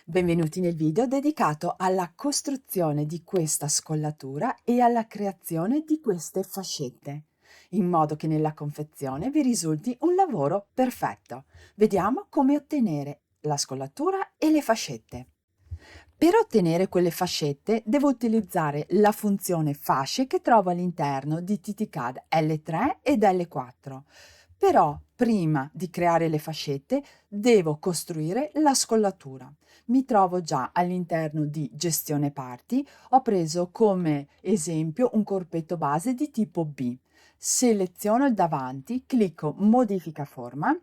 Benvenuti nel video dedicato alla costruzione di questa scollatura e alla creazione di queste fascette, in modo che nella confezione vi risulti un lavoro perfetto. Vediamo come ottenere la scollatura e le fascette. Per ottenere quelle fascette devo utilizzare la funzione fasce che trovo all'interno di TTCAD L3 ed L4. Però prima di creare le fascette devo costruire la scollatura. Mi trovo già all'interno di gestione parti, ho preso come esempio un corpetto base di tipo B. Seleziono il davanti, clicco modifica forma.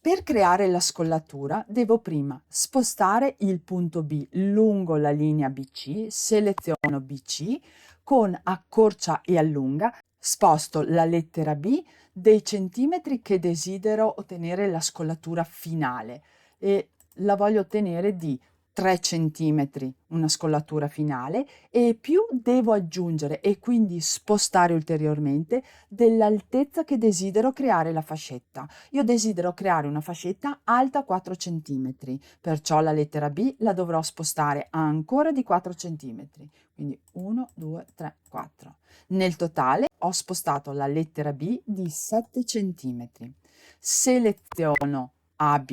Per creare la scollatura devo prima spostare il punto B lungo la linea BC, seleziono BC, con accorcia e allunga, sposto la lettera B dei centimetri che desidero ottenere la scollatura finale e la voglio ottenere di 3 centimetri, una scollatura finale, e più devo aggiungere e quindi spostare ulteriormente dell'altezza che desidero creare la fascetta. Io desidero creare una fascetta alta 4 centimetri, perciò la lettera B la dovrò spostare ancora di 4 centimetri. Quindi 1, 2, 3, 4. Nel totale ho spostato la lettera B di 7 centimetri. Seleziono AB,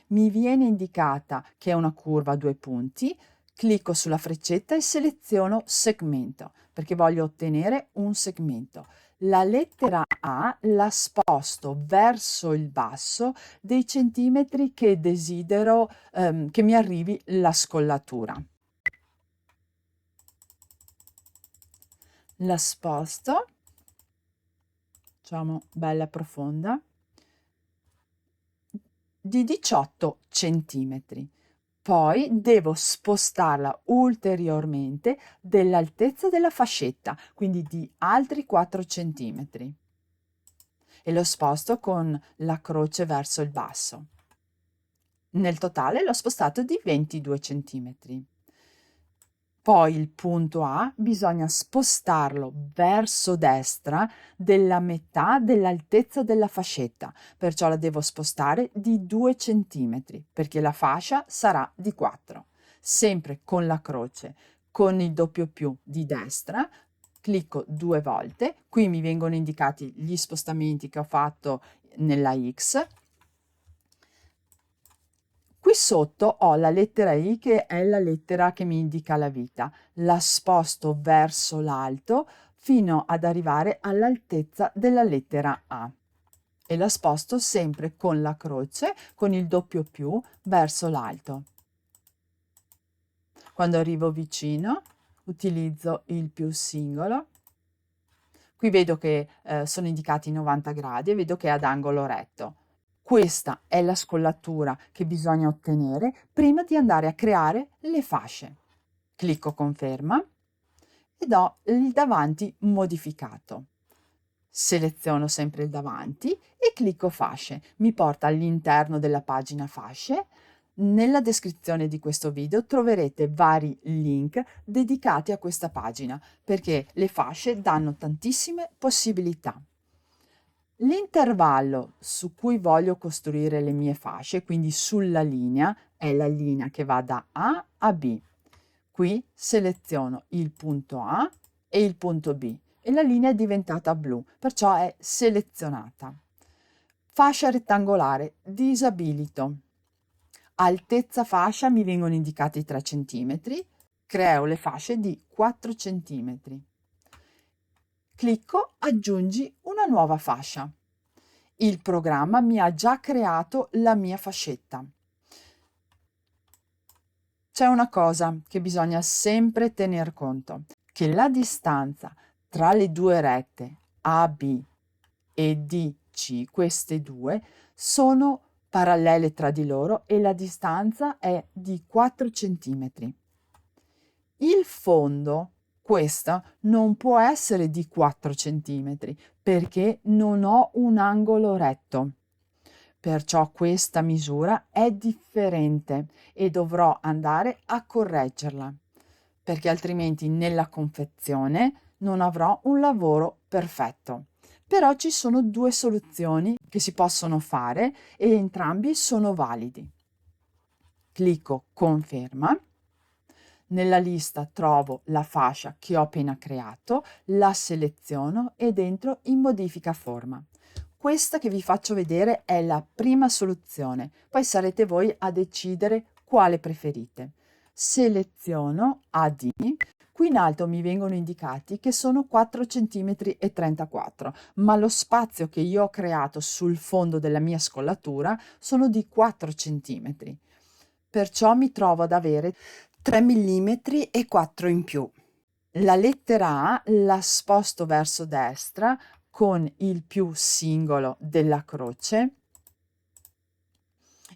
mi viene indicata che è una curva a due punti, clicco sulla freccetta e seleziono segmento, perché voglio ottenere un segmento. La lettera A la sposto verso il basso dei centimetri che desidero che mi arrivi la scollatura. La sposto, facciamo bella profonda, di 18 centimetri. Poi devo spostarla ulteriormente dell'altezza della fascetta, quindi di altri 4 centimetri. E lo sposto con la croce verso il basso. Nel totale l'ho spostato di 22 centimetri. Poi il punto A bisogna spostarlo verso destra della metà dell'altezza della fascetta, perciò la devo spostare di 2 centimetri, perché la fascia sarà di 4. Sempre con la croce, con il doppio più di destra, clicco 2 volte, qui mi vengono indicati gli spostamenti che ho fatto nella X. Qui sotto ho la lettera I che è la lettera che mi indica la vita. La sposto verso l'alto fino ad arrivare all'altezza della lettera A e la sposto sempre con la croce, con il doppio più, verso l'alto. Quando arrivo vicino utilizzo il più singolo. Qui vedo che sono indicati 90 gradi e vedo che è ad angolo retto. Questa è la scollatura che bisogna ottenere prima di andare a creare le fasce. Clicco conferma ed ho il davanti modificato. Seleziono sempre il davanti e clicco fasce. Mi porta all'interno della pagina fasce. Nella descrizione di questo video troverete vari link dedicati a questa pagina perché le fasce danno tantissime possibilità. L'intervallo su cui voglio costruire le mie fasce, quindi sulla linea, è la linea che va da A a B. Qui seleziono il punto A e il punto B e la linea è diventata blu, perciò è selezionata. Fascia rettangolare, disabilito. Altezza fascia mi vengono indicati 3 cm, creo le fasce di 4 cm. Clicco aggiungi una nuova fascia. Il programma mi ha già creato la mia fascetta. C'è una cosa che bisogna sempre tener conto, che la distanza tra le due rette AB e DC, queste due, sono parallele tra di loro e la distanza è di 4 cm. Il fondo, questa, non può essere di 4 centimetri perché non ho un angolo retto. Perciò questa misura è differente e dovrò andare a correggerla, perché altrimenti nella confezione non avrò un lavoro perfetto. Però ci sono due soluzioni che si possono fare e entrambi sono validi. clicco conferma. Nella lista trovo la fascia che ho appena creato, la seleziono ed entro in modifica forma. Questa che vi faccio vedere è la prima soluzione, poi sarete voi a decidere quale preferite. Seleziono AD, qui in alto mi vengono indicati che sono 4,34 cm, ma lo spazio che io ho creato sul fondo della mia scollatura sono di 4 cm. Perciò mi trovo ad avere 3 mm e 4 in più. La lettera A la sposto verso destra con il più singolo della croce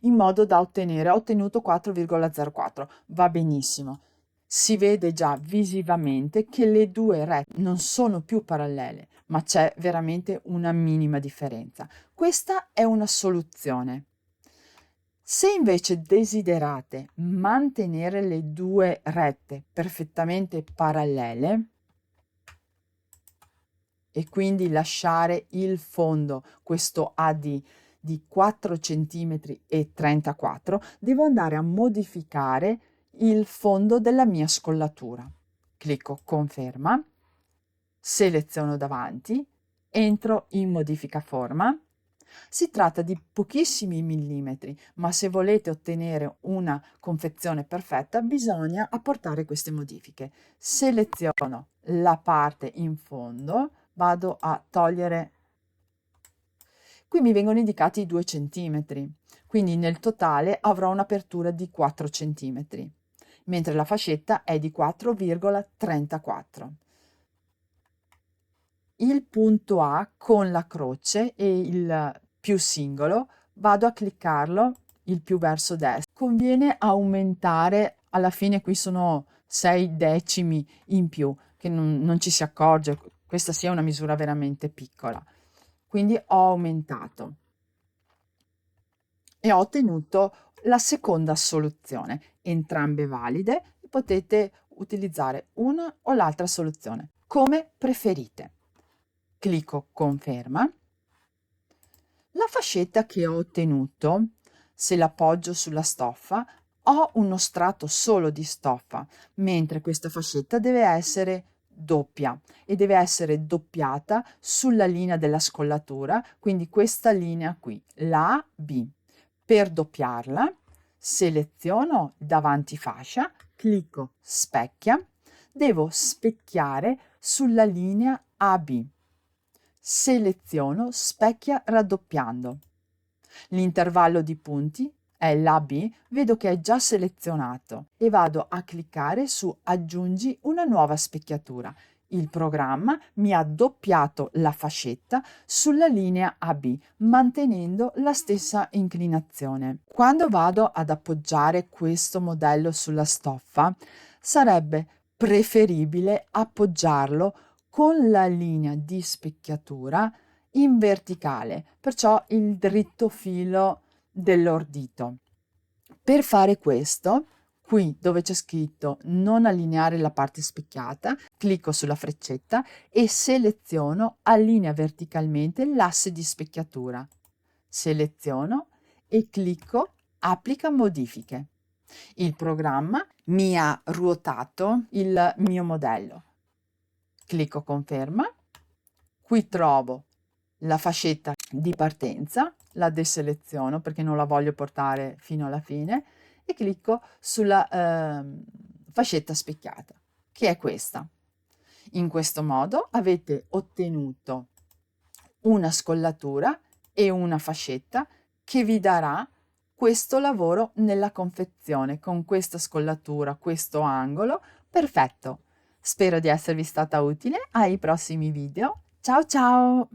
in modo da ottenere, ho ottenuto 4,04, va benissimo. Si vede già visivamente che le due rette non sono più parallele, ma c'è veramente una minima differenza. Questa è una soluzione. Se invece desiderate mantenere le due rette perfettamente parallele e quindi lasciare il fondo, questo AD di 4,34 cm, devo andare a modificare il fondo della mia scollatura. Clicco conferma, seleziono davanti, entro in modifica forma. Si tratta di pochissimi millimetri, ma se volete ottenere una confezione perfetta bisogna apportare queste modifiche. Seleziono la parte in fondo, vado a togliere, qui mi vengono indicati i 2 centimetri, quindi nel totale avrò un'apertura di 4 centimetri, mentre la fascetta è di 4,34. Il punto A con la croce e il più singolo vado a cliccarlo il più verso destra. Conviene aumentare, alla fine qui sono 6 decimi in più, che non ci si accorge, questa sia una misura veramente piccola. Quindi ho aumentato e ho ottenuto la seconda soluzione, entrambe valide, potete utilizzare una o l'altra soluzione, come preferite. Clicco conferma. La fascetta che ho ottenuto, se l'appoggio sulla stoffa, ho uno strato solo di stoffa, mentre questa fascetta deve essere doppia e deve essere doppiata sulla linea della scollatura, quindi questa linea qui, la B. Per doppiarla, seleziono davanti fascia, clicco specchia, devo specchiare sulla linea AB. Seleziono specchia raddoppiando. L'intervallo di punti è l'AB, vedo che è già selezionato e vado a cliccare su aggiungi una nuova specchiatura. Il programma mi ha doppiato la fascetta sulla linea AB, mantenendo la stessa inclinazione. Quando vado ad appoggiare questo modello sulla stoffa, sarebbe preferibile appoggiarlo con la linea di specchiatura in verticale, perciò il dritto filo dell'ordito. Per fare questo, qui dove c'è scritto non allineare la parte specchiata, clicco sulla freccetta e seleziono allinea verticalmente l'asse di specchiatura. Seleziono e clicco applica modifiche. Il programma mi ha ruotato il mio modello. Clicco conferma, qui trovo la fascetta di partenza, la deseleziono perché non la voglio portare fino alla fine e clicco sulla fascetta specchiata, che è questa. In questo modo avete ottenuto una scollatura e una fascetta che vi darà questo lavoro nella confezione, con questa scollatura, questo angolo, perfetto. Spero di esservi stata utile. Ai prossimi video. Ciao ciao!